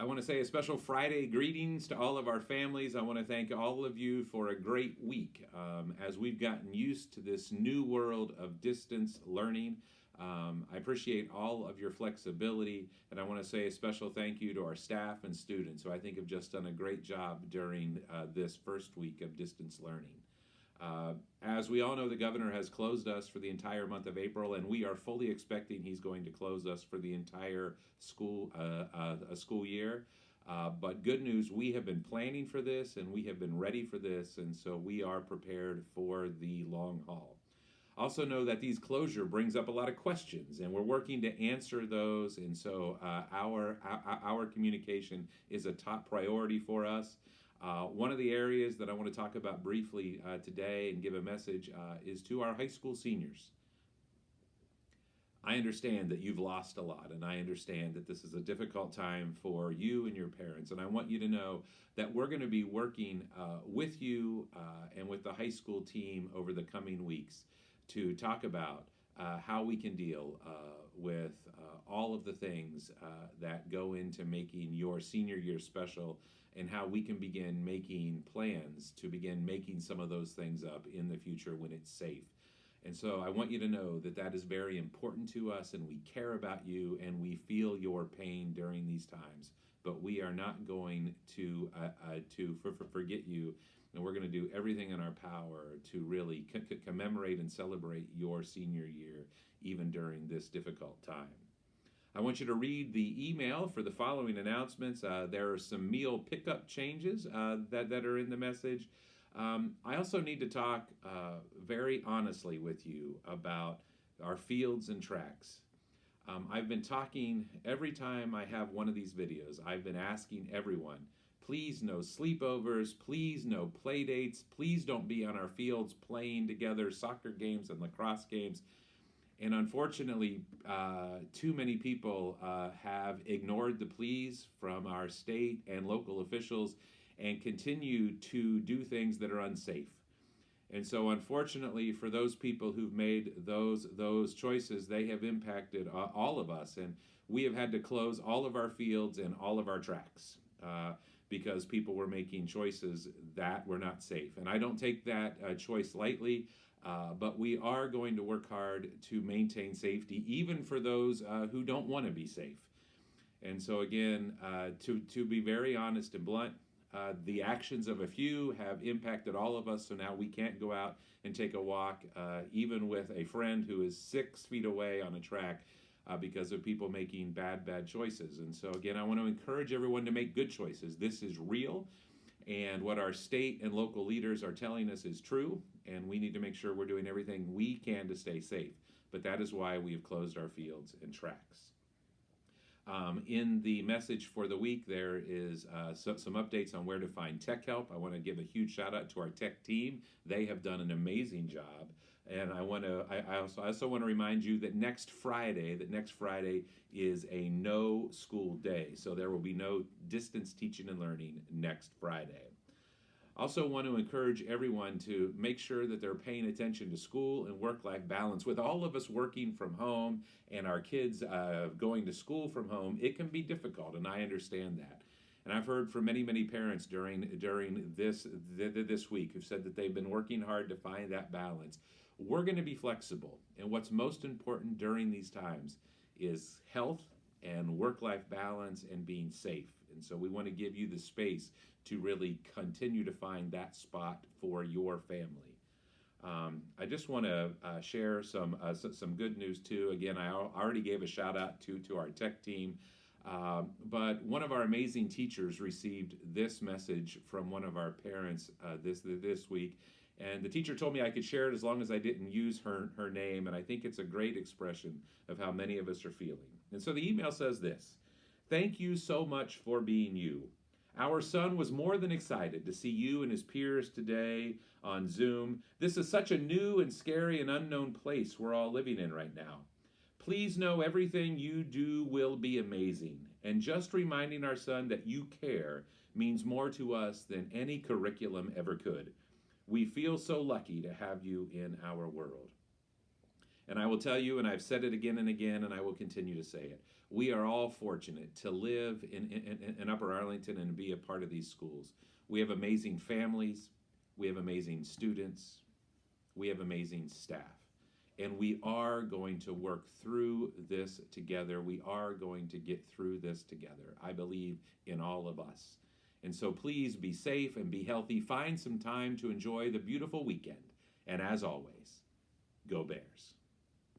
want to say a special Friday greetings to all of our families. I want to thank all of you for a great week as we've gotten used to this new world of distance learning. I appreciate all of your flexibility, and I want to say a special thank you to our staff and students who I think have just done a great job during this first week of distance learning. As we all know, the governor has closed us for the entire month of April, and we are fully expecting he's going to close us for the entire school year. But good news, we have been planning for this, and we have been ready for this, and so we are prepared for the long haul. Also know that these closure brings up a lot of questions, and we're working to answer those, and so our communication is a top priority for us. One of the areas that I want to talk about briefly today and give a message is to our high school seniors. I understand that you've lost a lot, and I understand that this is a difficult time for you and your parents, and I want you to know that we're going to be working with you and with the high school team over the coming weeks to talk about how we can deal with all of the things that go into making your senior year special, and how we can begin making plans to begin making some of those things up in the future when it's safe. And so I want you to know that that is very important to us, and we care about you, and we feel your pain during these times. But we are not going to forget you, and we're going to do everything in our power to really commemorate and celebrate your senior year, even during this difficult time. I want you to read the email for the following announcements. There are some meal pickup changes that are in the message. I also need to talk very honestly with you about our fields and tracks. I've been talking every time I have one of these videos. I've been asking everyone, please no sleepovers, please no play dates, please don't be on our fields playing together soccer games and lacrosse games. And unfortunately, too many people have ignored the pleas from our state and local officials and continue to do things that are unsafe. And so unfortunately, for those people who've made those choices, they have impacted all of us. And we have had to close all of our fields and all of our tracks because people were making choices that were not safe. And I don't take that choice lightly. But we are going to work hard to maintain safety, even for those who don't want to be safe. And so again, to be very honest and blunt, the actions of a few have impacted all of us, so now we can't go out and take a walk, even with a friend who is 6 feet away on a track, because of people making bad choices. And so again, I want to encourage everyone to make good choices. This is real. And what our state and local leaders are telling us is true, and we need to make sure we're doing everything we can to stay safe. But that is why we have closed our fields and tracks. In the message for the week, there is some updates on where to find tech help. I want to give a huge shout out to our tech team. They have done an amazing job. And I also want to remind you that next Friday is a no school day. So there will be no distance teaching and learning next Friday. Also want to encourage everyone to make sure that they're paying attention to school and work-life balance. With all of us working from home and our kids going to school from home, it can be difficult, and I understand that. And I've heard from many parents during this week who've said that they've been working hard to find that balance. We're going to be flexible, and what's most important during these times is health and work-life balance and being safe. And so we want to give you the space to really continue to find that spot for your family. I just want to share some good news too. Again, I already gave a shout out to our tech team, but one of our amazing teachers received this message from one of our parents this week. And the teacher told me I could share it as long as I didn't use her name, and I think it's a great expression of how many of us are feeling. And so the email says this: "Thank you so much for being you. Our son was more than excited to see you and his peers today on Zoom. This is such a new and scary and unknown place we're all living in right now. Please know everything you do will be amazing, and just reminding our son that you care means more to us than any curriculum ever could. We feel so lucky to have you in our world." And I will tell you, and I've said it again and again, and I will continue to say it, We are all fortunate to live in Upper Arlington and be a part of these schools. We have amazing families, we have amazing students, we have amazing staff. And we are going to work through this together. We are going to get through this together. I believe in all of us. And so please be safe and be healthy. Find some time to enjoy the beautiful weekend. And as always, go Bears.